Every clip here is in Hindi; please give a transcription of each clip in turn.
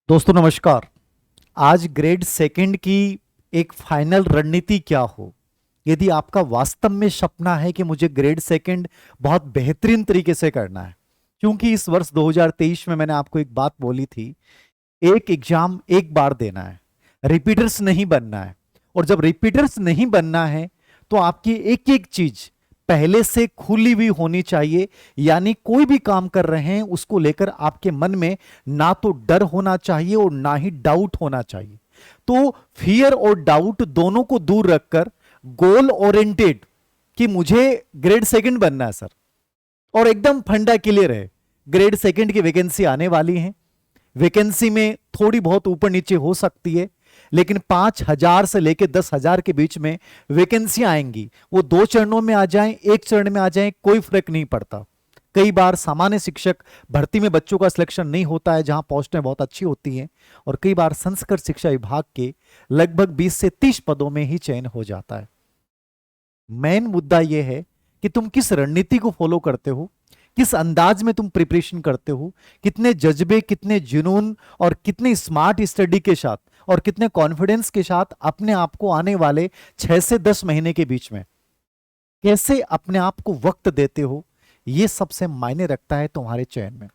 दोस्तों नमस्कार। आज ग्रेड सेकंड की एक फाइनल रणनीति क्या हो। यदि आपका वास्तव में सपना है कि मुझे ग्रेड सेकंड बहुत बेहतरीन तरीके से करना है, क्योंकि इस वर्ष 2023 में मैंने आपको एक बात बोली थी, एक एग्जाम एक बार देना है, रिपीटर्स नहीं बनना है। और जब रिपीटर्स नहीं बनना है तो आपकी एक एक चीज पहले से खुली हुई होनी चाहिए। यानी कोई भी काम कर रहे हैं उसको लेकर आपके मन में ना तो डर होना चाहिए और ना ही डाउट होना चाहिए। तो फियर और डाउट दोनों को दूर रखकर गोल ओरिएंटेड कि मुझे ग्रेड सेकंड बनना है सर, और एकदम फंडा क्लियर है। ग्रेड सेकंड की वैकेंसी आने वाली है। वैकेंसी में थोड़ी बहुत ऊपर नीचे हो सकती है, लेकिन 5,000 से लेकर 10,000 के बीच में वैकेंसी आएंगी। वो दो चरणों में आ जाएं, एक चरण में आ जाएं, कोई फर्क नहीं पड़ता। कई बार सामान्य शिक्षक भर्ती में बच्चों का सिलेक्शन नहीं होता है, जहां पोस्टें बहुत अच्छी होती हैं, और कई बार संस्कृत शिक्षा विभाग के लगभग 20 से 30 पदों में ही चयन हो जाता है। मेन मुद्दा यह है कि तुम किस रणनीति को फॉलो करते हो, किस अंदाज में तुम प्रिपरेशन करते हो, कितने जज्बे, कितने जुनून और कितने स्मार्ट स्टडी के साथ और कितने कॉन्फिडेंस के साथ अपने आप को आने वाले 6 से 10 महीने के बीच में कैसे अपने आप को वक्त देते हो, यह सबसे मायने रखता है तुम्हारे चयन में।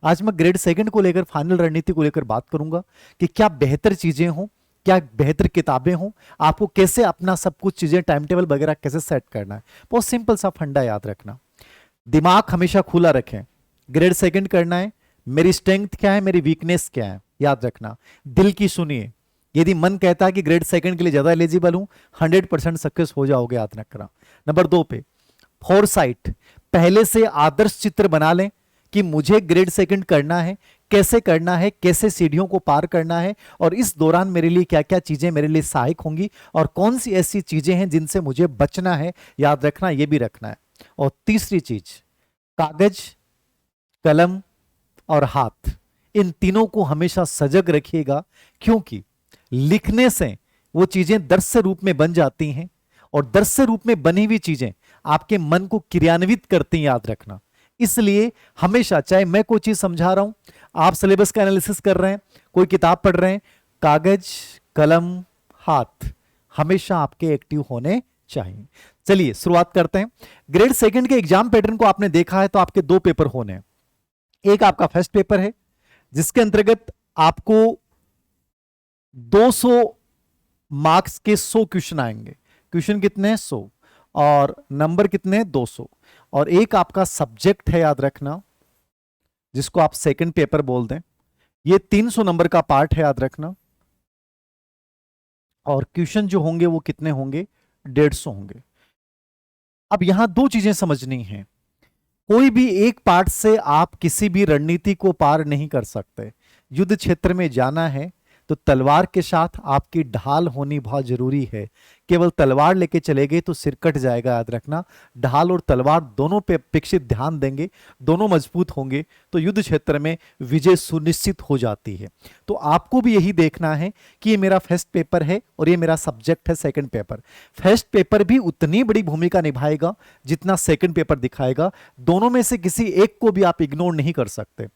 आज मैं ग्रेड सेकंड को लेकर, फाइनल रणनीति को लेकर बात करूंगा कि क्या बेहतर चीजें हों, क्या बेहतर किताबें हों, आपको कैसे अपना सब कुछ चीजें, टाइम टेबल वगैरह कैसे सेट करना है। बहुत सिंपल सा फंडा याद रखना। दिमाग हमेशा खुला रखें। ग्रेड सेकंड करना है, मेरी स्ट्रेंथ क्या है, मेरी वीकनेस क्या है, याद रखना। दिल की सुनिए। यदि मन कहता है कि ग्रेड सेकंड के लिए ज्यादा एलिजिबल हूं, 100% सक्सेस हो जाओगे, याद रखना। नंबर 2 पे फोरसाइट, पहले से आदर्श चित्र बना लें कि मुझे ग्रेड सेकंड करना है, कैसे करना है, कैसे सीढ़ियों को पार करना है, और इस दौरान मेरे लिए क्या क्या चीजें मेरे लिए सहायक होंगी, और कौन सी ऐसी चीजें हैं जिनसे मुझे बचना है, याद रखना, यह भी रखना है। और तीसरी चीज, कागज, कलम और हाथ, इन तीनों को हमेशा सजग रखिएगा, क्योंकि लिखने से वो चीजें दृश्य रूप में बन जाती हैं, और दृश्य रूप में बनी हुई चीजें आपके मन को क्रियान्वित करती हैं, याद रखना। इसलिए हमेशा, चाहे मैं कोई चीज समझा रहा हूं, आप सिलेबस का एनालिसिस कर रहे हैं, कोई किताब पढ़ रहे हैं, कागज, कलम, हाथ हमेशा आपके एक्टिव होने चाहिए। चलिए शुरुआत करते हैं। ग्रेड सेकंड के एग्जाम पैटर्न को आपने देखा है, तो आपके दो पेपर होने हैं। एक आपका फर्स्ट पेपर है, जिसके अंतर्गत आपको 200 मार्क्स के 100 क्वेश्चन आएंगे। क्वेश्चन कितने हैं? 100। और नंबर कितने हैं? 200। और एक आपका सब्जेक्ट है, याद रखना, जिसको आप सेकंड पेपर बोल दें। ये 300 नंबर का पार्ट है, याद रखना। और क्वेश्चन जो होंगे वो कितने होंगे? 150 होंगे। अब यहां दो चीजें समझनी है। कोई भी एक पार्ट से आप किसी भी रणनीति को पार नहीं कर सकते। युद्ध क्षेत्र में जाना है तो तलवार के साथ आपकी ढाल होनी बहुत जरूरी है। केवल तलवार लेके चले गए तो सिर कट जाएगा, याद रखना। ढाल और तलवार दोनों पे अपेक्षित ध्यान देंगे, दोनों मजबूत होंगे तो युद्ध क्षेत्र में विजय सुनिश्चित हो जाती है। तो आपको भी यही देखना है कि ये मेरा फर्स्ट पेपर है और ये मेरा सब्जेक्ट है सेकंड पेपर। फर्स्ट पेपर भी उतनी बड़ी भूमिका निभाएगा जितना सेकंड पेपर दिखाएगा। दोनों में से किसी एक को भी आप इग्नोर नहीं कर सकते।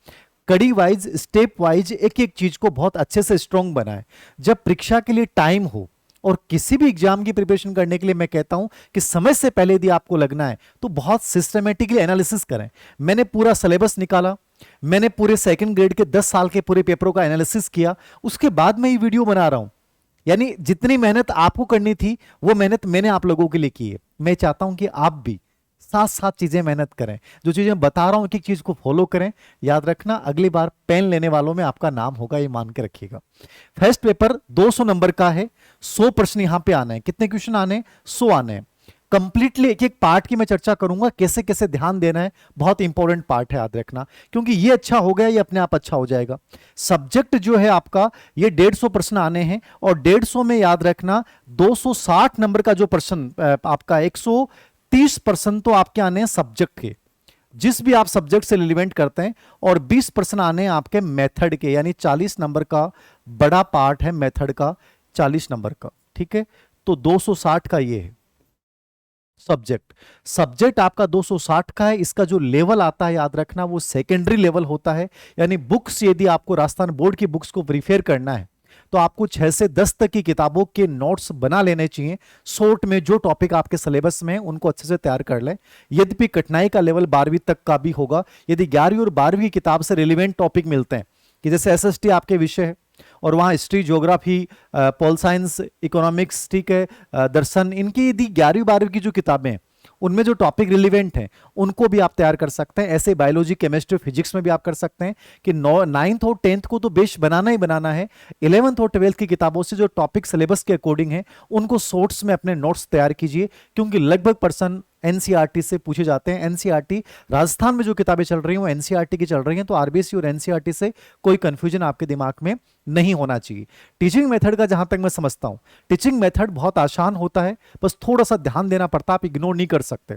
कड़ी वाइज, स्टेप वाइज एक एक चीज को बहुत अच्छे से स्ट्रॉन्ग बनाएं। जब परीक्षा के लिए टाइम हो और किसी भी एग्जाम की प्रिपरेशन करने के लिए मैं कहता हूं कि समय से पहले यदि आपको लगना है तो बहुत सिस्टमेटिकली एनालिसिस करें। मैंने पूरा सिलेबस निकाला, मैंने पूरे सेकंड ग्रेड के 10 साल के पूरे पेपरों का एनालिसिस किया, उसके बाद मैं ये वीडियो बना रहा हूं। यानी जितनी मेहनत आपको करनी थी वो मेहनत मैंने आप लोगों के लिए की है। मैं चाहता हूं कि आप भी साथ साथ चीजें मेहनत करें। जो चीजें बता रहा हूं एक एक चीज को फॉलो करें। याद रखना, अगली बार पेन लेने वालों में आपका नाम होगा, ये मान के रखिएगा। फर्स्ट पेपर 200 नंबर का है। 100 प्रश्न यहां पे आने हैं। कितने क्वेश्चन आने हैं? 100 आने हैं। कंप्लीटली एक एक पार्ट की मैं चर्चा करूंगा, कैसे कैसे ध्यान देना है। बहुत इंपॉर्टेंट पार्ट है, याद रखना, क्योंकि ये अच्छा हो गया, ये अपने आप अच्छा हो जाएगा। सब्जेक्ट जो है आपका, ये 150 प्रश्न आने हैं, और 150 में याद रखना 260 नंबर का जो प्रश्न आपका 130% तो आपके आने हैं सब्जेक्ट के, जिस भी आप सब्जेक्ट से रिलेवेंट करते हैं, और 20% आने हैं आपके मेथड के, यानी 40 नंबर का बड़ा पार्ट है मेथड का, 40 नंबर का। ठीक है, तो 260 का ये है। सब्जेक्ट सब्जेक्ट आपका 260 का है। इसका जो लेवल आता है याद रखना वो सेकेंडरी लेवल होता है। यानी बुक्स यदि आपको राजस्थान बोर्ड की बुक्स को प्रिफेयर करना है तो आपको 6 से 10 तक की किताबों के नोट्स बना लेने चाहिए। शॉर्ट में जो टॉपिक आपके सिलेबस में है उनको अच्छे से तैयार कर लें। यद्यपि कठिनाई का लेवल 12वीं तक का भी होगा। यदि 11वीं और 12वीं की किताब से रिलेवेंट टॉपिक मिलते हैं कि जैसे एसएसटी आपके विषय है और वहाँ history, geography, pol science, economics, ठीक है, दर्शन, इनकी यदि 11वीं 12वीं की जो किताबें हैं उनमें जो टॉपिक रिलेवेंट हैं उनको भी आप तैयार कर सकते हैं। ऐसे बायोलॉजी, केमिस्ट्री, फिजिक्स में भी आप कर सकते हैं कि 9th और 10th को तो बेस बनाना ही बनाना है। 11th और 12th की किताबों से जो टॉपिक सिलेबस के अकॉर्डिंग है उनको शॉर्ट्स में अपने नोट्स तैयार कीजिए, क्योंकि लगभग पर्सन एनसीईआरटी से पूछे जाते हैं। एनसीईआरटी राजस्थान में जो किताबें चल रही हैं वो एनसीईआरटी की चल रही हैं, तो आरबीएससी और एनसीईआरटी से कोई कंफ्यूजन आपके दिमाग में नहीं होना चाहिए। टीचिंग मेथड का जहां तक मैं समझता हूं, टीचिंग मेथड बहुत आसान होता है, बस थोड़ा सा ध्यान देना पड़ता है, आप इग्नोर नहीं कर सकते।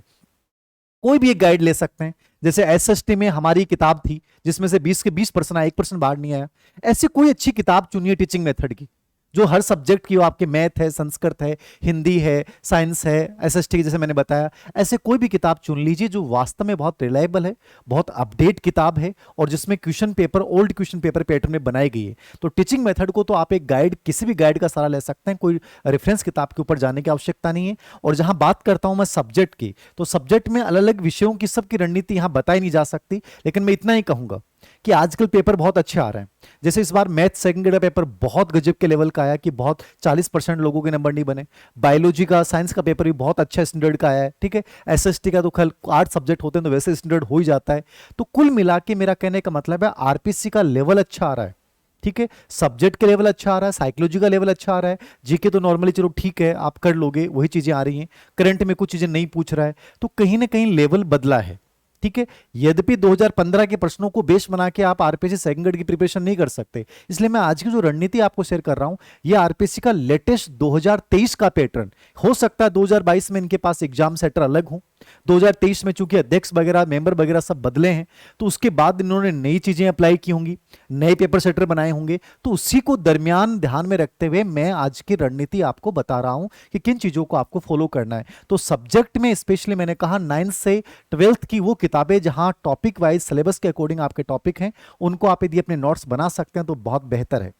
कोई भी एक गाइड ले सकते हैं। जैसे एसएसटी में हमारी किताब थी जिसमें से 20 के 20% आया, 1% बाहर नहीं आया। ऐसी कोई अच्छी किताब चुनिए टीचिंग मेथड की, जो हर सब्जेक्ट की हो, आपके मैथ है, संस्कृत है, हिंदी है, साइंस है, एसएसटी जैसे मैंने बताया। ऐसे कोई भी किताब चुन लीजिए जो वास्तव में बहुत रिलायबल है, बहुत अपडेट किताब है और जिसमें question paper old question paper pattern में बनाई गई है। तो टीचिंग मेथड को तो आप एक गाइड, किसी भी गाइड का सहारा ले सकते हैं, कोई रेफरेंस किताब के ऊपर जाने की आवश्यकता नहीं है। और जहां बात करता हूं मैं सब्जेक्ट की, तो सब्जेक्ट में अलग अलग विषयों की सबकी रणनीति यहां बताई नहीं जा सकती, लेकिन मैं इतना ही कहूंगा कि आजकल पेपर बहुत अच्छे आ रहे हैं। जैसे इस बार मैथ सेकंड ग्रेड का पेपर बहुत गजब के लेवल का आया कि बहुत 40% लोगों के नंबर नहीं बने। बायोलॉजी का, साइंस का पेपर भी बहुत अच्छा स्टैंडर्ड का आया है, ठीक है। एसएसटी का तो खैर 8 सब्जेक्ट होते हैं तो वैसे स्टैंडर्ड हो ही जाता है। तो कुल मिला के मेरा कहने का मतलब है आरपीसी का लेवल अच्छा आ रहा है, ठीक है। सब्जेक्ट का लेवल अच्छा आ रहा है, साइकोलॉजी का लेवल अच्छा आ रहा है, जीके तो नॉर्मली चलो ठीक है आप कर लोगे, वही चीजें आ रही हैं। करंट में कुछ चीजें नहीं पूछ रहा है, तो कहीं ना कहीं लेवल बदला है, ठीक है। यद्यपि 2015 के प्रश्नों को बेस बना के आप आरपीएससी सेकंड ग्रेड की प्रिपरेशन नहीं कर सकते, इसलिए मैं आज की जो रणनीति आपको शेयर कर रहा हूं ये आरपीएससी का लेटेस्ट 2023 का पैटर्न। हो सकता है 2022 में इनके पास एग्जाम सेटर अलग हो, 2023 में चूंकि अध्यक्ष वगैरह, मेंबर वगैरह सब बदले हैं, तो उसके बाद इन्होंने नई चीजें अप्लाई की होंगी, नए पेपर सेटर बनाए होंगे। तो उसी को दरमियान ध्यान में रखते हुए मैं आज की रणनीति आपको बता रहा हूं कि किन चीजों को आपको फॉलो करना है। तो सब्जेक्ट में स्पेशली मैंने कहा 9th से 12th की वो किताबें जहां टॉपिक वाइज सिलेबस के अकॉर्डिंग आपके टॉपिक हैं, उनको आप यदि अपने नोट्स बना सकते हैं तो बहुत बेहतर है।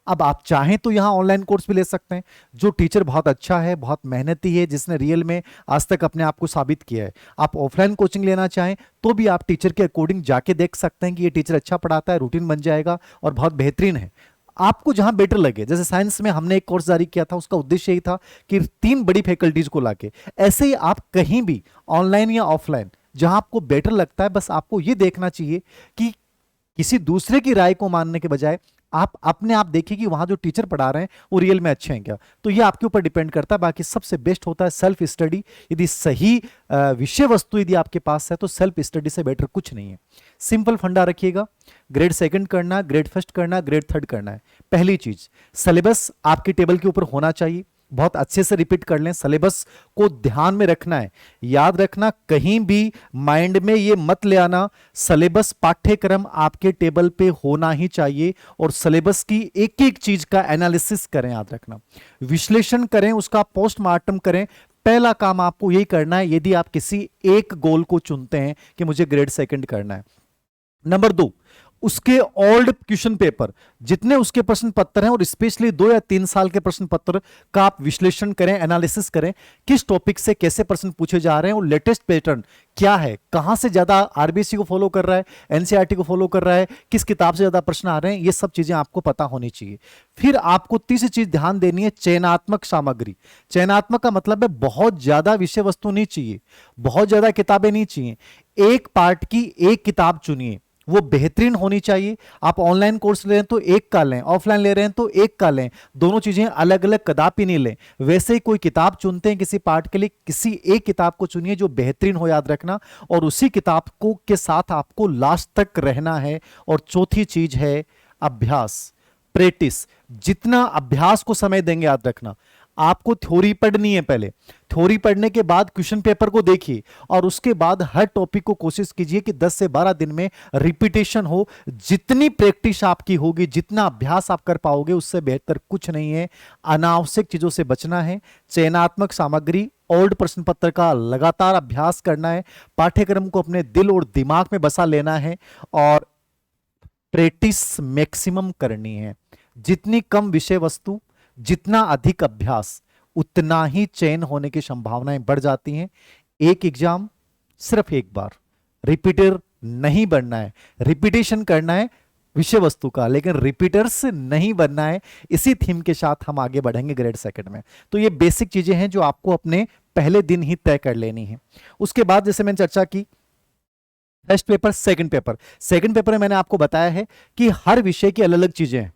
अब आप चाहें तो यहां ऑनलाइन कोर्स भी ले सकते हैं, जो टीचर बहुत अच्छा है, बहुत मेहनती है, जिसने रियल में आज तक अपने आप को साबित किया है। आप ऑफलाइन कोचिंग लेना चाहें तो भी आप टीचर के अकॉर्डिंग जाके देख सकते हैं कि ये टीचर अच्छा पढ़ाता है, रूटीन बन जाएगा और बहुत बेहतरीन है। आपको जहां बेटर लगे, जैसे साइंस में हमने एक कोर्स जारी किया था, उसका उद्देश्य यही था कि 3 बड़ी फैकल्टीज को लाके, ऐसे ही आप कहीं भी ऑनलाइन या ऑफलाइन जहां आपको बेटर लगता है, बस आपको यह देखना चाहिए कि किसी दूसरे की राय को मानने के बजाय आप अपने आप देखिए कि वहां जो टीचर पढ़ा रहे हैं वो रियल में अच्छे हैं क्या। तो ये आपके ऊपर डिपेंड करता है। बाकी सबसे बेस्ट होता है सेल्फ स्टडी। यदि सही विषय वस्तु यदि आपके पास है तो सेल्फ स्टडी से बेटर कुछ नहीं है। सिंपल फंडा रखिएगा, ग्रेड सेकंड करना, ग्रेड फर्स्ट करना, ग्रेड थर्ड करना है। पहली चीज, सिलेबस आपकी टेबल के ऊपर होना चाहिए, बहुत अच्छे से रिपीट कर लें, सिलेबस को ध्यान में रखना है। याद रखना, कहीं भी माइंड में ये मत ले आना, सिलेबस पाठ्यक्रम आपके टेबल पे होना ही चाहिए और सिलेबस की एक एक चीज का एनालिसिस करें। याद रखना, विश्लेषण करें, उसका पोस्टमार्टम करें। पहला काम आपको यही करना है यदि आप किसी एक गोल को चुनते हैं कि मुझे ग्रेड सेकंड करना है। नंबर 2, उसके ओल्ड क्वेश्चन पेपर जितने उसके प्रश्न पत्र हैं और स्पेशली 2 या 3 साल के प्रश्न पत्र का आप विश्लेषण करें, एनालिसिस करें, किस टॉपिक से कैसे प्रश्न पूछे जा रहे हैं और लेटेस्ट पैटर्न क्या है, कहां से ज्यादा आरबीएससी को फॉलो कर रहा है, एनसीईआरटी को फॉलो कर रहा है, किस किताब से ज्यादा प्रश्न आ रहे हैं, ये सब चीजें आपको पता होनी चाहिए। फिर आपको तीसरी चीज ध्यान देनी है, चयनात्मक सामग्री। चयनात्मक का मतलब है बहुत ज्यादा विषय वस्तु नहीं चाहिए, बहुत ज्यादा किताबें नहीं चाहिए, एक पार्ट की एक किताब चुनिए, वो बेहतरीन होनी चाहिए। आप ऑनलाइन कोर्स ले रहे हैं तो एक का लें, ऑफलाइन ले रहे हैं तो एक का लें, दोनों चीजें अलग अलग कदापि नहीं लें। वैसे ही कोई किताब चुनते हैं किसी पार्ट के लिए, किसी एक किताब को चुनिए जो बेहतरीन हो, याद रखना, और उसी किताब को के साथ आपको लास्ट तक रहना है। और चौथी चीज है अभ्यास, प्रैक्टिस। जितना अभ्यास को समय देंगे, याद रखना, आपको थ्योरी पढ़नी है, पहले थ्योरी पढ़ने के बाद क्वेश्चन पेपर को देखिए और उसके बाद हर टॉपिक को कोशिश कीजिए कि 10 से 12 दिन में रिपीटेशन हो। जितनी प्रैक्टिस आपकी होगी, जितना अभ्यास आप कर पाओगे, उससे बेहतर कुछ नहीं है। अनावश्यक चीजों से बचना है, चयनात्मक सामग्री ओल्ड प्रश्न पत्र का लगातार अभ्यास करना है, पाठ्यक्रम को अपने दिल और दिमाग में बसा लेना है और प्रैक्टिस मैक्सिमम करनी है। जितनी कम विषय वस्तु, जितना अधिक अभ्यास, उतना ही चयन होने की संभावनाएं बढ़ जाती हैं। एक एग्जाम सिर्फ एक बार, रिपीटर नहीं बनना है, रिपीटेशन करना है विषय वस्तु का, लेकिन रिपीटर्स नहीं बनना है। इसी थीम के साथ हम आगे बढ़ेंगे ग्रेड सेकंड में। तो ये बेसिक चीजें हैं जो आपको अपने पहले दिन ही तय कर लेनी है। उसके बाद जैसे मैंने चर्चा की, first paper, second paper. Second paper में मैंने आपको बताया है कि हर विषय की अलग अलग चीजें हैं।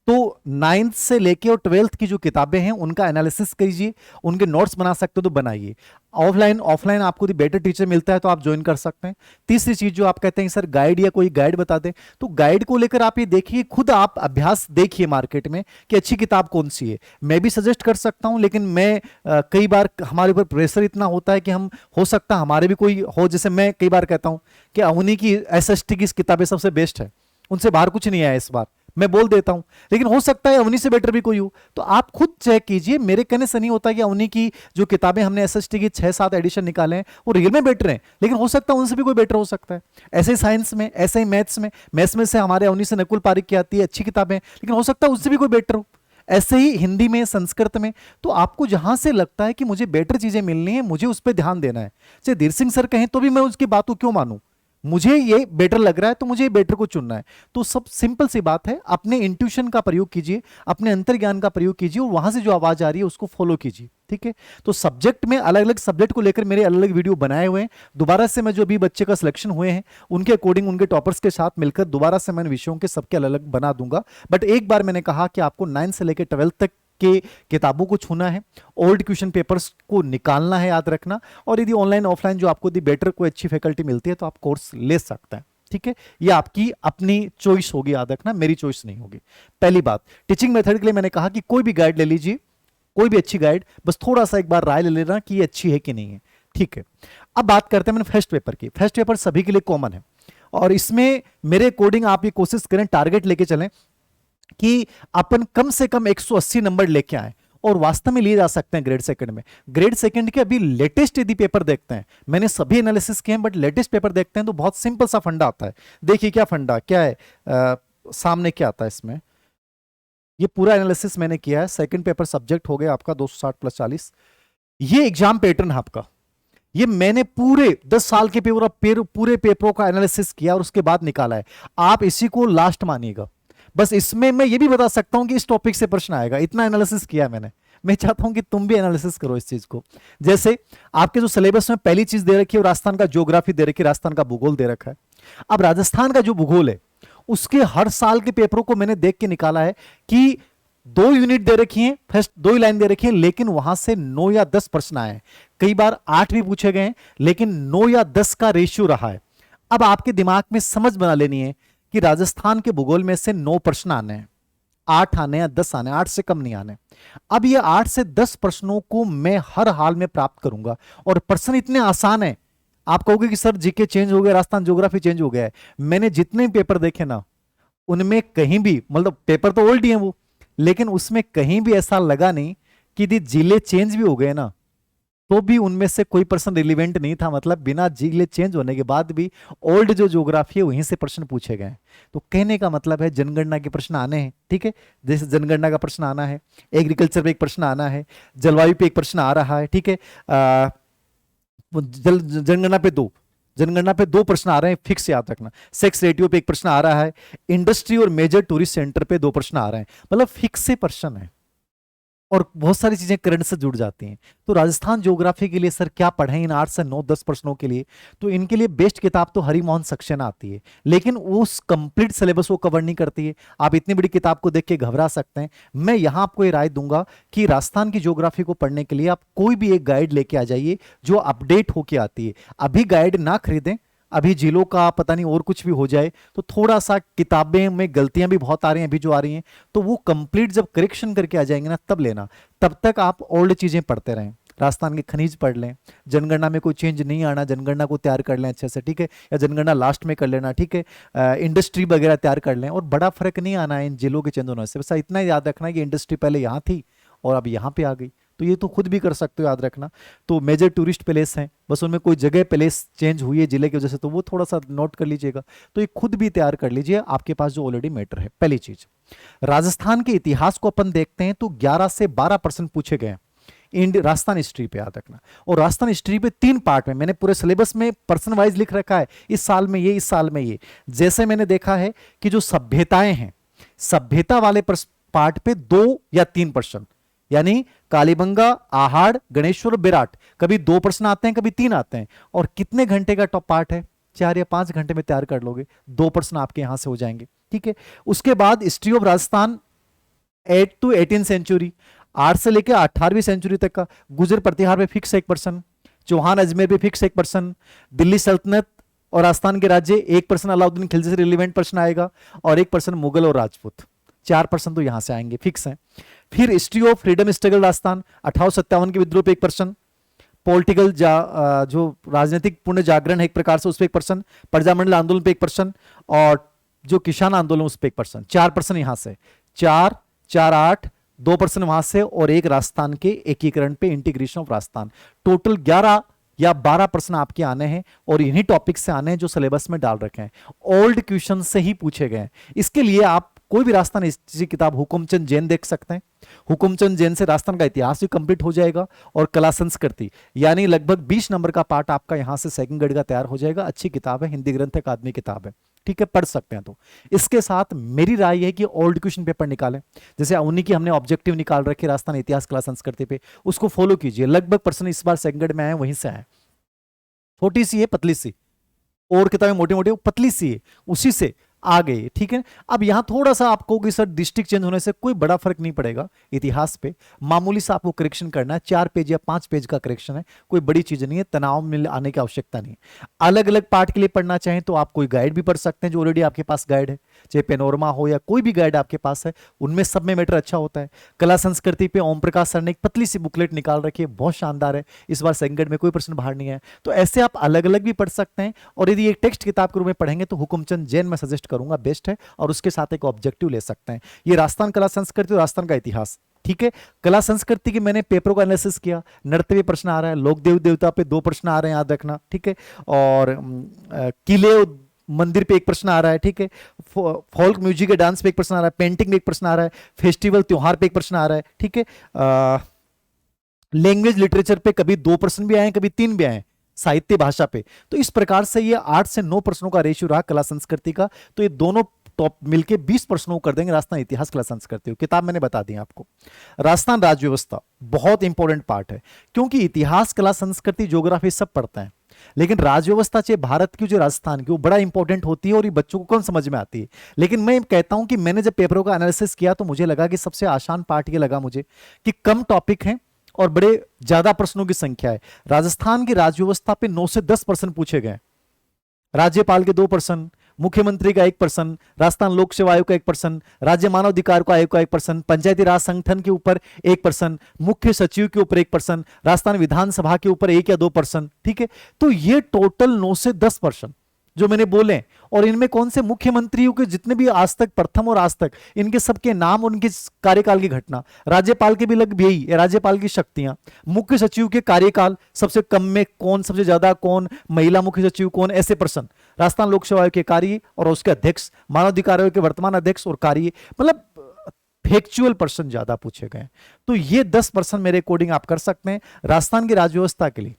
तो 9th से लेके और 12th की जो किताबें हैं उनका एनालिसिस कीजिए, उनके नोट्स बना सकते हो तो बनाइए। ऑफलाइन आपको बेटर टीचर मिलता है तो आप ज्वाइन कर सकते हैं। तीसरी चीज जो आप कहते हैं सर गाइड या कोई गाइड बता दें, तो गाइड को लेकर आप ये देखिए, खुद आप अभ्यास देखिए मार्केट में कि अच्छी किताब कौन सी है। मैं भी सजेस्ट कर सकता हूं, लेकिन मैं कई बार हमारे ऊपर प्रेशर इतना होता है कि हम, हो सकता है हमारे भी कोई हो, जैसे मैं कई बार कहता हूं कि अवनी की एसएसटी की किताबें सबसे बेस्ट है, उनसे बाहर कुछ नहीं आया इस बार, मैं बोल देता हूं। लेकिन हो सकता है अवनी से बेटर भी कोई हो, तो आप खुद चेक कीजिए। मेरे कहने से नहीं होता कि अवनी की जो किताबें हमने एसएसटी की 6-7 एडिशन निकाले हैं वो रियल में बेटर हैं, लेकिन हो सकता है उनसे भी कोई बेटर हो सकता है। ऐसे ही साइंस में, ऐसे ही मैथ्स में से हमारे अवनी से नकुल पारिक की आती है अच्छी किताबें, लेकिन हो सकता है उससे भी कोई बेटर हो। ऐसे ही हिंदी में, संस्कृत में, तो आपको जहां से लगता है कि मुझे बेटर चीजें मिलनी है, मुझे उस पर ध्यान देना है। चाहे धीर सिंह सर कहें तो भी मैं उसकी बात को क्यों मानूं, मुझे ये बेटर लग रहा है तो मुझे ये बेटर को चुनना है। तो सब सिंपल सी बात है, अपने इंट्यूशन का प्रयोग कीजिए, अपने अंतर्ज्ञान का प्रयोग कीजिए और वहां से जो आवाज आ रही है उसको फॉलो कीजिए, ठीक है। तो सब्जेक्ट में अलग अलग सब्जेक्ट को लेकर मेरे अलग अलग वीडियो बनाए हुए हैं। दोबारा से मैं जो भी बच्चे का सिलेक्शन हुए हैं उनके अकॉर्डिंग, उनके टॉपर्स के साथ मिलकर दोबारा से मैं विषयों के सबके अलग अलग बना दूंगा। बट एक बार मैंने कहा कि आपको 9 से लेकर 12 तक के किताबों को छूना है, ओल्ड क्वेश्चन पेपर्स को निकालना है, याद रखना। और यदि ऑनलाइन ऑफलाइन जो आपको दी बेटर कोई अच्छी फैकल्टी मिलती है तो आप कोर्स ले सकते हैं, ठीक है। ये आपकी अपनी चॉइस होगी, याद रखना, मेरी चॉइस नहीं होगी। पहली बात, टीचिंग मेथड के लिए मैंने कहा कि कोई भी गाइड ले लीजिए, कोई भी अच्छी गाइड, बस थोड़ा सा एक बार राय ले लेना कि ये अच्छी है कि नहीं है, ठीक है। अब बात करते हैं मैंने फर्स्ट पेपर की। फर्स्ट पेपर सभी के लिए कॉमन है और इसमें मेरे अकॉर्डिंग आप ये कोशिश करें, टारगेट लेके चलें कि अपन कम से कम 180 नंबर लेके आए, और वास्तव में लिए जा सकते हैं ग्रेड सेकंड में। ग्रेड सेकंड के अभी लेटेस्ट यदि पेपर देखते हैं, मैंने सभी एनालिसिस किए हैं बट लेटेस्ट पेपर देखते हैं तो बहुत सिंपल सा फंडा आता है। देखिए क्या फंडा क्या है, सामने क्या आता है इसमें, ये पूरा एनालिसिस मैंने किया है। सेकंड पेपर सब्जेक्ट हो गया आपका 260 + 40। ये एग्जाम पैटर्न है आपका, ये मैंने पूरे 10 साल के पूरे पेपरों का एनालिसिस किया और उसके बाद निकाला है। आप इसी को लास्ट मानिएगा। बस इसमें मैं ये भी बता सकता हूं कि इस टॉपिक से प्रश्न आएगा, इतना एनालिसिस किया मैंने। मैं चाहता हूं कि तुम भी एनालिसिस करो इस चीज को। जैसे आपके जो सिलेबस में पहली चीज दे रखी है, राजस्थान का ज्योग्राफी दे रखी है, राजस्थान का भूगोल दे रखा है। अब राजस्थान का जो भूगोल है उसके हर साल के पेपरों को मैंने देख के निकाला है कि 2 यूनिट दे रखी हैं, फर्स्ट 2 ही लाइन दे रखी है, लेकिन वहां से 9 या 10 प्रश्न आए हैं। कई बार 8 भी पूछे गए हैं, लेकिन 9 या 10 का रेशियो रहा है। अब आपके दिमाग में समझ बना लेनी है कि राजस्थान के भूगोल में से 9 प्रश्न आने हैं, 8 आने या 10 आने, 8 से कम नहीं आने। अब ये 8 से 10 प्रश्नों को मैं हर हाल में प्राप्त करूंगा, और प्रश्न इतने आसान है। आप कहोगे कि सर जीके चेंज हो गया, राजस्थान ज्योग्राफी चेंज हो गया है। मैंने जितने पेपर देखे ना, उनमें कहीं भी, मतलब पेपर तो ओल्ड ही है वो, लेकिन उसमें कहीं भी ऐसा लगा नहीं कि यदि जिले चेंज भी हो गए ना तो भी उनमें से कोई प्रश्न रिलीवेंट नहीं था। मतलब बिना जिले चेंज होने के बाद भी ओल्ड जो ज्योग्राफी है वहीं से प्रश्न पूछे गए। तो कहने का मतलब है जनगणना के प्रश्न आने हैं, ठीक है। जैसे जनगणना का प्रश्न आना है, एग्रीकल्चर पे एक प्रश्न आना है, जलवायु पे एक प्रश्न आ रहा है, ठीक है। जनगणना पे 2 प्रश्न आ रहे हैं, फिक्स याद रखना। सेक्स रेटियो पे एक प्रश्न आ रहा है, इंडस्ट्री और मेजर टूरिस्ट सेंटर पे 2 प्रश्न आ रहे हैं। मतलब फिक्स से प्रश्न है और बहुत सारी चीजें करंट से जुड़ जाती हैं। तो राजस्थान ज्योग्राफी के लिए सर क्या पढ़ें इन 8 से 9-10 प्रश्नों के लिए, तो इनके लिए बेस्ट किताब तो हरिमोहन सक्सेना आती है, लेकिन उस कंप्लीट सिलेबस को कवर नहीं करती है। आप इतनी बड़ी किताब को देख के घबरा सकते हैं। मैं यहां आपको ये राय दूंगा कि राजस्थान की ज्योग्राफी को पढ़ने के लिए आप कोई भी एक गाइड लेके आ जाइए जो अपडेट होके आती है। अभी गाइड ना खरीदें, अभी जिलों का पता नहीं और कुछ भी हो जाए तो थोड़ा सा किताबें में गलतियां भी बहुत आ रही हैं अभी जो आ रही हैं, तो वो कंप्लीट जब करेक्शन करके आ जाएंगे ना तब लेना। तब तक आप ओल्ड चीजें पढ़ते रहें, राजस्थान के खनिज पढ़ लें, जनगणना में कोई चेंज नहीं आना, जनगणना को तैयार कर लें अच्छे से, ठीक है, या जनगणना लास्ट में कर लेना, ठीक है। इंडस्ट्री वगैरह तैयार कर लें, और बड़ा फर्क नहीं आना है इन जिलों के चेंज होने से। बस इतना याद रखना है कि इंडस्ट्री पहले यहाँ थी और अब यहाँ पे आ गई, तो ये तो खुद भी कर सकते हो, याद रखना। तो मेजर टूरिस्ट प्लेस हैं, बस उनमें कोई जगह प्लेस चेंज हुई है जिले की वजह से, तो वो थोड़ा सा नोट कर लीजिएगा। तो ये खुद भी तैयार कर लीजिए आपके पास जो ऑलरेडी मैटर है। पहली चीज, राजस्थान के इतिहास को अपन देखते हैं तो 11 से 12% पूछे गए राजस्थान हिस्ट्री पे, याद रखना। और राजस्थान हिस्ट्री पे 3 पार्ट में, मैंने पूरे सिलेबस में पर्सन वाइज लिख रखा है, इस साल में ये, इस साल में ये। जैसे मैंने देखा है कि जो सभ्यताएं हैं, सभ्यता वाले पार्ट पे 2 या 3%, यानी कालीबंगा, आहाड़, गणेश्वर, विराट, कभी 2% आते हैं, कभी 3 आते हैं। और कितने घंटे का टॉप पार्ट है? 4 या 5 घंटे में तैयार कर लोगे, 2% आपके यहां से हो जाएंगे, ठीक है। उसके बाद history of Rajasthan 8 to 18 century, 8 से लेकर 18वीं सेंचुरी तक का। गुजर प्रतिहार पे फिक्स 1%, चौहान अजमेर पे फिक्स 1%, दिल्ली सल्तनत और राजस्थान के राज्य 1%, अलाउद्दीन खिलजी से रिलेवेंट पर्सन आएगा, और 1% मुगल और राजपूत, 4% तो यहां से आएंगे, फिक्स है। फिर history of freedom struggle Rajasthan, 1857 के विद्रोह पे 1%, पॉलिटिकल जो राजनीतिक पुण्य जागरण है एक प्रकार से, उस पर 1%, प्रजामंडल आंदोलन पे 1%, और जो किसान आंदोलन उस पर 1%, 4% यहां से, 4, 4, 8, 2% वहां से, और 1 राजस्थान के एकीकरण पे, इंटीग्रेशन ऑफ राजस्थान। टोटल 11 या 12% आपके आने हैं, और इन्हीं टॉपिक से आने हैं जो सिलेबस में डाल रखे हैं, ओल्ड क्वेश्चन से ही पूछे गए हैं। इसके लिए आप कोई भी राजस्थान हिस्ट्री किताब हुकुमचंद जैन देख सकते हैं। हुकुमचंद जैन से राजस्थान का इतिहास भी कंप्लीट हो जाएगा, और कला संस्कृति, यानी लगभग 20 नंबर का पार्ट आपका यहां से सेकंड ग्रेड का तैयार हो जाएगा। अच्छी किताब है, हिंदी ग्रंथ अकादमी किताब है, ठीक है, पढ़ सकते हैं। तो इसके साथ मेरी राय है कि ओल्ड क्वेश्चन पेपर निकालें, जैसे उन्हीं की हमने ऑब्जेक्टिव निकाल रखे राजस्थान इतिहास कला संस्कृति पे, उसको फॉलो कीजिए। लगभग पर्सन इस बार सेकंड ग्रेड में आए, वहीं से आए। छोटी सी है, पतली सी, और किताबें मोटी मोटी, पतली सी है, उसी से आ गई, ठीक है। अब यहां थोड़ा सा आपको कि सर डिस्ट्रिक्ट चेंज होने से कोई बड़ा फर्क नहीं पड़ेगा इतिहास पे, मामूली सा आपको करेक्शन करना है, 4 पेज या 5 पेज का करेक्शन है, कोई बड़ी चीज नहीं है, तनाव में आने की आवश्यकता नहीं है। अलग अलग पार्ट के लिए पढ़ना चाहें तो आप कोई गाइड भी पढ़ सकते हैं, जो ऑलरेडी आपके पास गाइड है, चाहे पेनोरमा हो या कोई भी गाइड आपके पास है, उनमें सब में मैटर अच्छा होता है। कला संस्कृति पे ओम प्रकाश सर ने एक पतली सी बुकलेट निकाल रखी है, बहुत शानदार है, इस बार सेकंड ग्रेड में कोई प्रश्न बाहर नहीं है। तो ऐसे आप अलग अलग भी पढ़ सकते हैं, और यदि एक टेक्स्ट किताब के रूप में पढ़ेंगे तो हुकुमचंद जैन मैं सजेस्ट करूंगा, बेस्ट है, और उसके साथ एक ऑब्जेक्टिव ले सकते हैं। ये राजस्थान कला संस्कृति और राजस्थान का इतिहास, ठीक है। कला संस्कृति के मैंने पेपरों का एनालिसिस किया, नृत्य पे प्रश्न आ रहा है, लोक देव देवता पे 2 प्रश्न आ रहे हैं, याद रखना, ठीक है। और किले मंदिर पे 1 प्रश्न आ रहा है, ठीक है। फोल्क म्यूजिक के डांस पे 1 प्रश्न आ रहा है, पेंटिंग में 1 प्रश्न आ रहा है, फेस्टिवल त्योहार पे 1 प्रश्न आ रहा है, ठीक है। लैंग्वेज लिटरेचर पे कभी 2 प्रश्न भी आए, कभी 3 भी आए, साहित्य भाषा पे। तो इस प्रकार से ये 8 से 9 प्रश्नों का रेशियो रहा कला संस्कृति का। तो ये दोनों टॉप मिलके 20 प्रश्नों कर देंगे राजस्थान इतिहास कला संस्कृति। किताब मैंने बता दी आपको। राजस्थान राज्य व्यवस्था बहुत इंपॉर्टेंट पार्ट है, क्योंकि इतिहास कला संस्कृति ज्योग्राफी सब पढ़ते हैं, लेकिन राज्य व्यवस्था चाहे भारत की जो राजस्थान की, वो बड़ा इंपॉर्टेंट होती है, और ये बच्चों को कौन समझ में आती है। लेकिन मैं कहता हूं कि मैंने जब पेपरों का एनालिसिस किया तो मुझे लगा कि सबसे आसान पार्ट ये लगा मुझे कि कम टॉपिक हैं और बड़े ज्यादा प्रश्नों की संख्या है। राजस्थान की राज्य व्यवस्था पे 9 से 10% पूछे गए, राज्यपाल के 2%, मुख्यमंत्री का 1%, राजस्थान लोक सेवा आयोग का 1%, राज्य मानव अधिकार को आयोग का 1%, पंचायती राज संगठन के ऊपर 1%, मुख्य सचिव के ऊपर 1%, राजस्थान विधानसभा के ऊपर 1 या 2%, ठीक है। तो ये टोटल 9 से 10% जो मैंने बोले, और इनमें कौन से मुख्यमंत्रियों के जितने भी आज तक, प्रथम और आज तक, इनके सबके नाम, उनके कार्यकाल की घटना, राज्यपाल के भी लगभग यही, राज्यपाल की शक्तियां, मुख्य सचिव के कार्यकाल, सबसे कम में कौन, सबसे ज्यादा कौन, महिला मुख्य सचिव कौन, ऐसे प्रश्न, राजस्थान लोक सेवा आयोग के कार्य और उसके अध्यक्ष, मानव अधिकार आयोग के वर्तमान अध्यक्ष और कार्य, मतलब फैक्चुअल पर्सन ज्यादा पूछे गए। तो ये 10% मेरे अकॉर्डिंग आप कर सकते हैं। राजस्थान की राज्य व्यवस्था के लिए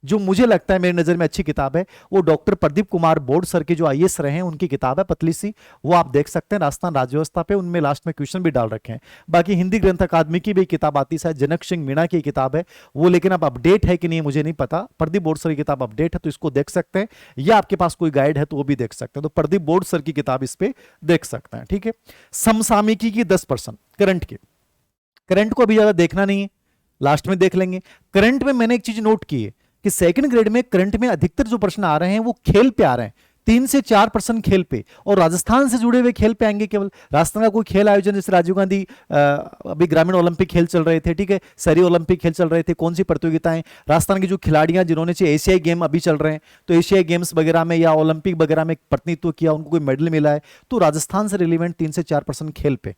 जो मुझे लगता है मेरी नजर में अच्छी किताब है, वो doctor Pradeep Kumar board sir के जो आईएएस रहे हैं उनकी किताब है, पतली सी, वो आप देख सकते हैं, राजस्थान राज्य व्यवस्था पे। उनमें लास्ट में क्वेश्चन भी डाल रखे हैं। बाकी हिंदी ग्रंथ अकादमी की भी किताब आती है, जनक सिंह मीणा की किताब है वो, लेकिन अब अपडेट है कि नहीं मुझे नहीं पता। प्रदीप बोर्ड सर की किताब अपडेट है तो इसको देख सकते हैं, या आपके पास कोई गाइड है तो वो भी देख सकते हैं। तो प्रदीप बोर्ड सर की किताब इस पे देख सकते हैं, ठीक है। समसामयिकी की 10%, करंट के, करंट को अभी ज्यादा देखना नहीं है, लास्ट में देख लेंगे। करंट में मैंने एक चीज नोट की है कि सेकंड ग्रेड में करंट में अधिकतर जो प्रश्न आ रहे हैं वो खेल पे आ रहे हैं, 3 से 4% खेल पे, और राजस्थान से जुड़े हुए खेल पे आएंगे केवल। राजस्थान का कोई खेल आयोजन, जैसे राजीव गांधी अभी ग्रामीण ओलंपिक खेल चल रहे थे, ठीक है, शहरी ओलंपिक खेल चल रहे थे, कौन सी प्रतियोगिताएं, राजस्थान की जो खिलाड़ियां जिन्होंने एशियाई गेम अभी चल रहे हैं, तो एशियाई गेम्स वगैरह में या ओलंपिक वगैरह में प्रतिनिधित्व किया, उनको कोई मेडल मिला है, तो राजस्थान से रिलेवेंट 3 से 4% खेल पे,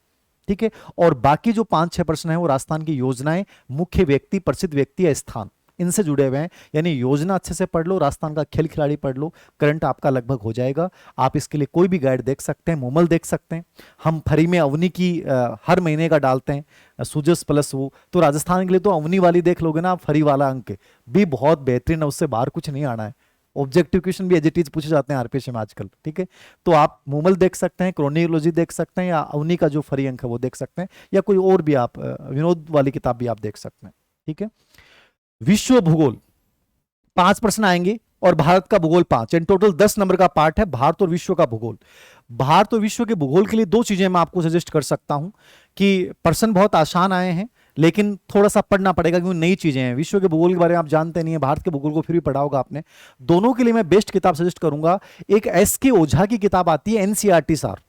ठीक है। और बाकी जो 5-6 प्रश्न है वो राजस्थान की योजनाएं, मुख्य व्यक्ति, प्रसिद्ध व्यक्ति या स्थान, इनसे जुड़े हुए हैं। यानी योजना अच्छे से पढ़ लो, राजस्थान का खेल खिलाड़ी पढ़ लो, करंट आपका लगभग हो जाएगा। आप इसके लिए कोई भी गाइड देख सकते हैं, मोमल देख सकते हैं। हम फ्री में अवनी की हर महीने का डालते हैं, सुजस प्लस वो, तो राजस्थान के लिए तो अवनी वाली देख लोगे ना आप, फ्री वाला अंक भी बहुत बेहतरीन है, उससे बाहर कुछ नहीं आना है। ऑब्जेक्टिव क्वेश्चन भी एज इट इज पूछे जाते हैं आरपीएस में आजकल, ठीक है। तो आप मोमल देख सकते हैं, क्रोनियोलॉजी देख सकते हैं, या अवनी का जो फ्री अंक है वो देख सकते हैं, या कोई और भी आप विनोद वाली किताब भी आप देख सकते हैं, ठीक है। विश्व भूगोल 5 प्रश्न आएंगे और भारत का भूगोल 5, इन टोटल 10 नंबर का पार्ट है, भारत और विश्व का भूगोल। भारत और विश्व के भूगोल के लिए 2 चीजें मैं आपको सजेस्ट कर सकता हूं कि प्रश्न बहुत आसान आए हैं, लेकिन थोड़ा सा पढ़ना पड़ेगा क्योंकि नई चीजें हैं। विश्व के भूगोल के बारे में आप जानते नहीं है, भारत के भूगोल को फिर भी पढ़ा होगा आपने। दोनों के लिए मैं बेस्ट किताब सजेस्ट करूंगा। एक एस के ओझा की किताब आती है, एनसीईआरटी सार,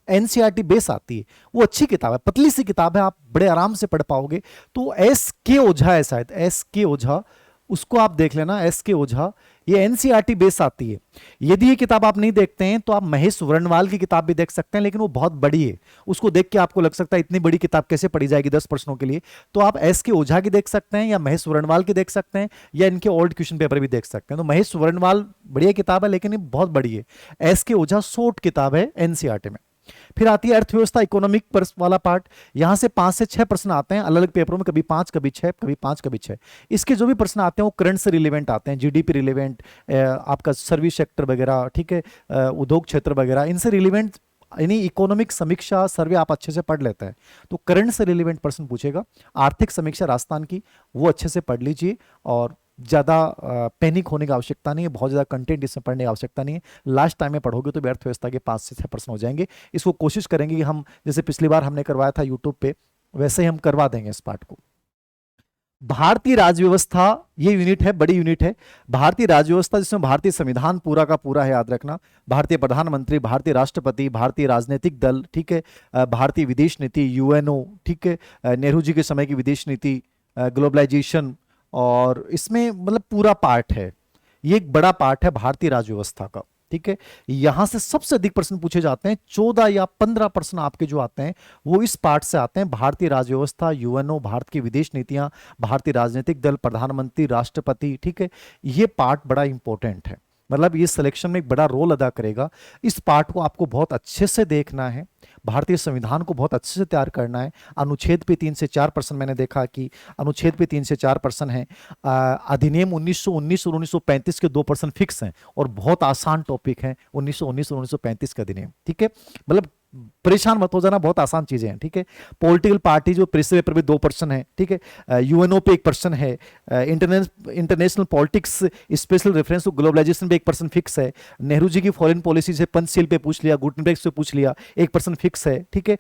एनसीईआरटी बेस आती है, वो अच्छी किताब है, पतली सी किताब है, आप बड़े आराम से पढ़ पाओगे। तो एस के ओझा है शायद, एस के ओझा, उसको आप देख लेना, एस के ओझा, ये एनसीईआरटी बेस आती है। यदि ये किताब आप नहीं देखते हैं तो आप महेश वर्णवाल की किताब भी देख सकते हैं, लेकिन वो बहुत बड़ी है, उसको देख के आपको लग सकता है इतनी बड़ी किताब कैसे पढ़ी जाएगी 10 प्रश्नों के लिए। तो आप एस के ओझा की देख सकते हैं, या महेश वर्णवाल की देख सकते हैं, या इनके ओल्ड क्वेश्चन पेपर भी देख सकते हैं। तो महेश वर्णवाल बढ़िया किताब है, लेकिन ये बहुत बड़ी है। एस के ओझा शॉर्ट किताब है एनसीईआरटी में। फिर आती है अर्थव्यवस्था, इकोनॉमिक वाला पार्ट। यहां से 5 से 6 प्रश्न आते हैं अलग अलग पेपरों में, कभी 5, कभी 6, कभी 5, कभी 6। इसके जो भी प्रश्न आते हैं वो करंट से रिलेवेंट आते हैं, जीडीपी रिलेवेंट, आपका सर्विस सेक्टर वगैरह, ठीक है, उद्योग क्षेत्र वगैरह, इनसे रिलेवेंट, यानी इकोनॉमिक समीक्षा सर्वे आप अच्छे से पढ़ लेते हैं तो करंट से रिलेवेंट प्रश्न पूछेगा। आर्थिक समीक्षा राजस्थान की, वो अच्छे से पढ़ लीजिए, और ज़्यादा पैनिक होने की आवश्यकता नहीं है, बहुत ज़्यादा कंटेंट इसमें पढ़ने की आवश्यकता नहीं है। लास्ट टाइम में पढ़ोगे तो भी अर्थव्यवस्था के 5 से 6 प्रश्न हो जाएंगे। इसको कोशिश करेंगे कि हम जैसे पिछली बार हमने करवाया था यूट्यूब पे, वैसे ही हम करवा देंगे इस पार्ट को। भारतीय राज्य व्यवस्था, ये यूनिट है, बड़ी यूनिट है। भारतीय राज्य व्यवस्था जिसमें भारतीय संविधान पूरा का पूरा है, याद रखना, भारतीय प्रधानमंत्री, भारतीय राष्ट्रपति, भारतीय राजनीतिक दल, ठीक है, भारतीय विदेश नीति, यूएनओ, ठीक है, नेहरू जी के समय की विदेश नीति, ग्लोबलाइजेशन, और इसमें मतलब पूरा पार्ट है, ये एक बड़ा पार्ट है भारतीय राज्य व्यवस्था का, ठीक है। यहां से सबसे अधिक प्रश्न पूछे जाते हैं, 14 या 15 प्रश्न आपके जो आते हैं वो इस पार्ट से आते हैं, भारतीय राज्य व्यवस्था, यूएनओ, भारत की विदेश नीतियां, भारतीय राजनीतिक दल, प्रधानमंत्री, राष्ट्रपति, ठीक है। ये पार्ट बड़ा इंपॉर्टेंट है, मतलब ये सिलेक्शन में एक बड़ा रोल अदा करेगा। इस पार्ट को आपको बहुत अच्छे से देखना है, भारतीय संविधान को बहुत अच्छे से तैयार करना है। अनुच्छेद पे 3 से 4 प्रश्न, मैंने देखा कि अनुच्छेद पे 3 से 4 प्रश्न हैं। अधिनियम 1919 और 1935 के 2 प्रश्न फिक्स हैं, और बहुत आसान टॉपिक है 1919 और 1935 का अधिनियम, ठीक है। मतलब परेशान मत हो जाना, बहुत आसान चीजें हैं, ठीक है। पॉलिटिकल पार्टी जो प्रेस पेपर पे 2 प्रश्न है, ठीक है। यूएनओ पे 1 प्रश्न है, international politics special reference to globalisation पे 1 प्रश्न फिक्स है। नेहरू जी की फॉरेन पॉलिसी से पंचशील पे पूछ लिया, गुटनबर्ग से पूछ लिया, 1 प्रश्न फिक्स है, ठीक है।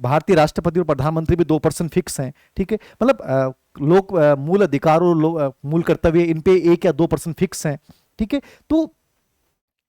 भारतीय राष्ट्रपति और प्रधानमंत्री पे 2 प्रश्न फिक्स हैं, ठीक है। मतलब लोक मूल अधिकार और मूल कर्तव्य, इन पे 1 या 2 प्रश्न फिक्स हैं, ठीक है। तो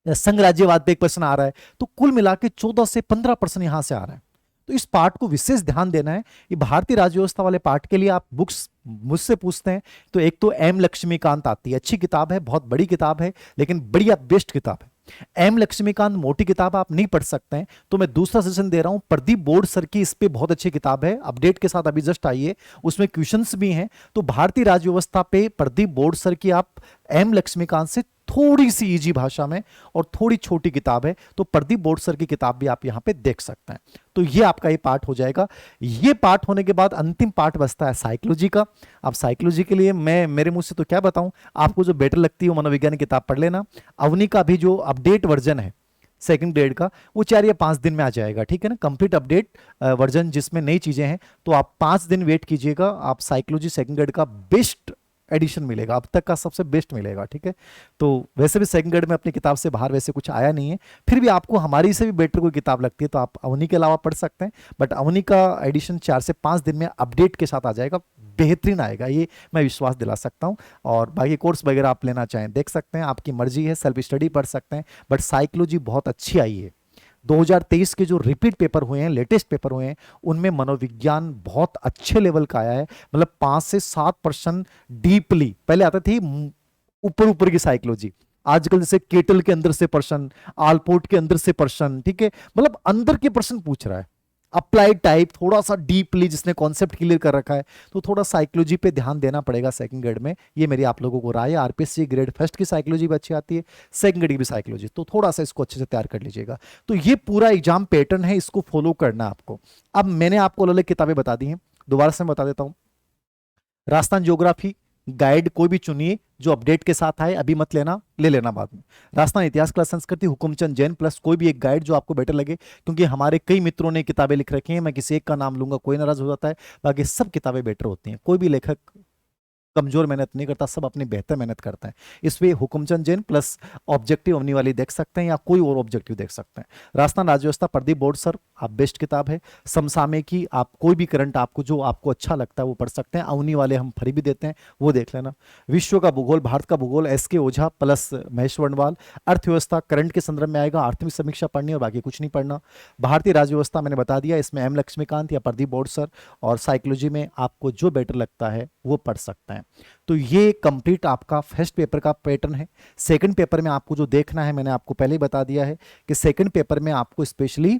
संघ राज्यवाद पे 1 प्रश्न आ रहा है, तो कुल मिला के 14 से 15 प्रश्न यहां से आ रहे हैं। तो इस पार्ट को विशेष ध्यान देना है। ये भारतीय राज्य व्यवस्था वाले पार्ट के लिए आप बुक्स मुझसे पूछते हैं तो एक तो एम लक्ष्मीकांत आती है, अच्छी किताब है, बहुत बड़ी किताब है, लेकिन बढ़िया बेस्ट किताब है। एम लक्ष्मीकांत मोटी किताब आप नहीं पढ़ सकते हैं, तो मैं दूसरा सेशन दे रहा हूं, प्रदीप बोर्ड सर की, इस पे बहुत अच्छी किताब है, अपडेट के साथ अभी जस्ट आई है, उसमें क्वेश्चंस भी हैं। तो भारतीय राज्य व्यवस्था पे प्रदीप बोर्ड सर की आप एम लक्ष्मीकांत से थोड़ी सी इजी भाषा में और थोड़ी छोटी किताब है, तो प्रदीप बोर्ड सर की किताब भी आप यहां पे देख सकते हैं। तो ये आपका ये पार्ट हो जाएगा। ये पार्ट होने के बाद अंतिम पार्ट बचता है साइकोलॉजी का। अब साइकोलॉजी के लिए मैं मेरे मुंह से तो क्या बताऊं, आपको जो बेटर लगती है वो मनोविज्ञान की किताब पढ़ लेना। अवनी का भी जो अपडेट वर्जन है 2nd ग्रेड का, वो 4 या 5 दिन में आ जाएगा, ठीक है ना, कंप्लीट अपडेट वर्जन जिसमें नई चीजें हैं। तो आप 5 दिन वेट कीजिएगा, आप साइकोलॉजी 2nd ग्रेड का बेस्ट एडिशन मिलेगा, अब तक का सबसे बेस्ट मिलेगा, ठीक है। तो वैसे भी 2nd ग्रेड में अपनी किताब से बाहर वैसे कुछ आया नहीं है, फिर भी आपको हमारी से भी बेटर कोई किताब लगती है तो आप अवनी के अलावा पढ़ सकते हैं, बट अवनी का एडिशन 4 से 5 दिन में अपडेट के साथ आ जाएगा, बेहतरीन आएगा, ये मैं विश्वास दिला सकता हूं। और बाकी कोर्स वगैरह आप लेना चाहें देख सकते हैं, आपकी मर्जी है, सेल्फ स्टडी पढ़ सकते हैं, बट साइकोलॉजी बहुत अच्छी आई है। 2023 के जो रिपीट पेपर हुए हैं, लेटेस्ट पेपर हुए हैं, उनमें मनोविज्ञान बहुत अच्छे लेवल का आया है, मतलब 5 से 7 प्रश्न डीपली, पहले आते थे ऊपर ऊपर की साइकोलॉजी, आजकल जैसे केटल के अंदर से प्रश्न, आलपोर्ट के अंदर से प्रश्न, ठीक है, मतलब अंदर के प्रश्न पूछ रहा है, अप्लाइड टाइप, थोड़ा सा डीपली जिसने कॉन्सेप्ट क्लियर कर रखा है, तो थोड़ा साइकोलॉजी पे ध्यान देना पड़ेगा सेकंड ग्रेड में। ये मेरी आप लोगों को राय है। आरपीएससी ग्रेड फर्स्ट की साइकोलॉजी भी अच्छी आती है, सेकंड ग्रेड की भी साइकोलॉजी, तो थोड़ा सा इसको अच्छे से तैयार कर लीजिएगा। तो ये पूरा एग्जाम पैटर्न है, इसको फॉलो करना आपको। अब मैंने आपको अलग अलग किताबें बता दी हैं, दोबारा से मैं बता देता हूं। राजस्थान ज्योग्राफी गाइड कोई भी चुनिए जो अपडेट के साथ आए, अभी मत लेना, ले लेना बाद में। राजस्थान इतिहास कला संस्कृति हुकुमचंद जैन प्लस कोई भी एक गाइड जो आपको बेटर लगे, क्योंकि हमारे कई मित्रों ने किताबें लिख रखी हैं, मैं किसी एक का नाम लूंगा कोई नाराज हो जाता है, बाकी सब किताबें बेटर होती हैं। कोई भी लेखक कमजोर मेहनत नहीं करता, सब अपनी बेहतर मेहनत करते हैं। इसलिए हुकुमचंद जैन प्लस ऑब्जेक्टिव अवनी वाली देख सकते हैं, या कोई और ऑब्जेक्टिव देख सकते हैं। राजस्थान राज्य व्यवस्था प्रदीप बोर्ड सर, आप बेस्ट किताब है। समसामयिकी आप कोई भी करंट आपको जो आपको अच्छा लगता है वो पढ़ सकते हैं, अवनी वाले हम फ्री भी देते हैं, वो देख लेना। विश्व का भूगोल, भारत का भूगोल, एस के ओझा प्लस महेश वर्णवाल। अर्थव्यवस्था करंट के संदर्भ में आएगा, आर्थिक समीक्षा पढ़नी और बाकी कुछ नहीं पढ़ना। भारतीय राज्य व्यवस्था मैंने बता दिया, इसमें एम लक्ष्मीकांत या प्रदीप बोर्ड सर, और साइकोलॉजी में आपको जो बेटर लगता है वो पढ़ सकते हैं। तो ये कंप्लीट आपका फर्स्ट पेपर का पैटर्न है। सेकंड पेपर में आपको जो देखना है, मैंने आपको पहले ही बता दिया है कि सेकंड पेपर में आपको स्पेशली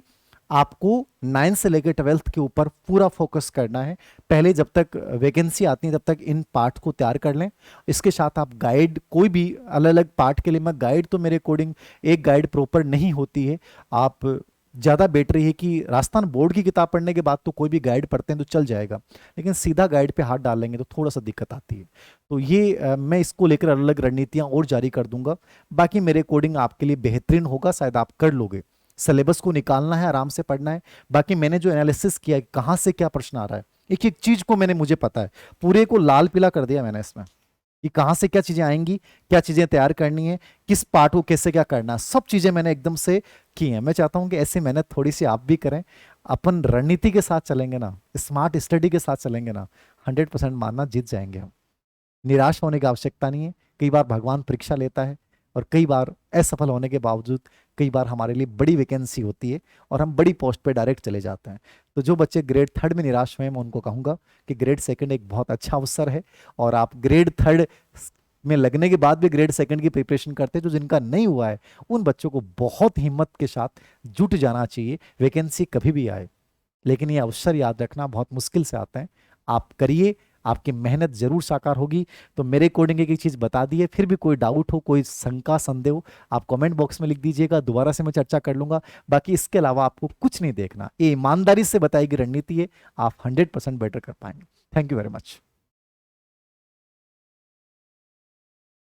आपको 9 से लेकर 12th के ऊपर पूरा फोकस करना है। पहले जब तक वैकेंसी आती है तब तक इन पार्ट को तैयार कर लें। इसके साथ आप गाइड कोई भी अलग अलग पार्ट के लिए, मैं गाइड तो मेरे अकॉर्डिंग एक गाइड प्रॉपर नहीं होती है, आप ज़्यादा बेटर है कि राजस्थान बोर्ड की किताब पढ़ने के बाद तो कोई भी गाइड पढ़ते हैं तो चल जाएगा, लेकिन सीधा गाइड पे हाथ डाल लेंगे तो थोड़ा सा दिक्कत आती है। तो ये मैं इसको लेकर अलग अलग रणनीतियाँ और जारी कर दूंगा। बाकी मेरे अकॉर्डिंग आपके लिए बेहतरीन होगा, शायद आप कर लोगे। सिलेबस को निकालना है, आराम से पढ़ना है। बाकी मैंने जो एनालिसिस किया है कहाँ से क्या प्रश्न आ रहा है, एक एक चीज को मैंने, मुझे पता है, पूरे को लाल पीला कर दिया मैंने इसमें कि कहाँ से क्या चीजें आएंगी, क्या चीजें तैयार करनी है, किस पार्ट को कैसे क्या करना है, सब चीजें मैंने एकदम से की हैं। मैं चाहता हूं कि ऐसी मेहनत थोड़ी सी आप भी करें। अपन रणनीति के साथ चलेंगे ना, स्मार्ट स्टडी के साथ चलेंगे ना, 100% मानना जीत जाएंगे हम। निराश होने की आवश्यकता नहीं है। कई बार भगवान परीक्षा लेता है, और कई बार असफल होने के बावजूद कई बार हमारे लिए बड़ी वैकेंसी होती है और हम बड़ी पोस्ट पे डायरेक्ट चले जाते हैं। तो जो बच्चे ग्रेड थर्ड में निराश हुए हैं, मैं उनको कहूँगा कि ग्रेड सेकंड एक बहुत अच्छा अवसर है, और आप ग्रेड थर्ड में लगने के बाद भी ग्रेड सेकंड की प्रिपरेशन करते हैं, जो जिनका नहीं हुआ है उन बच्चों को बहुत हिम्मत के साथ जुट जाना चाहिए। वैकेंसी कभी भी आए, लेकिन ये अवसर याद रखना बहुत मुश्किल से आते हैं। आप करिए, आपकी मेहनत जरूर साकार होगी। तो मेरे अकॉर्डिंग एक चीज बता दी है, फिर भी कोई डाउट हो, कोई शंका संदेह हो, आप कमेंट बॉक्स में लिख दीजिएगा, दोबारा से मैं चर्चा कर लूंगा। बाकी इसके अलावा आपको कुछ नहीं देखना, ये ईमानदारी से बताई गई रणनीति है, आप 100% बेटर कर पाएंगे। Thank you very much.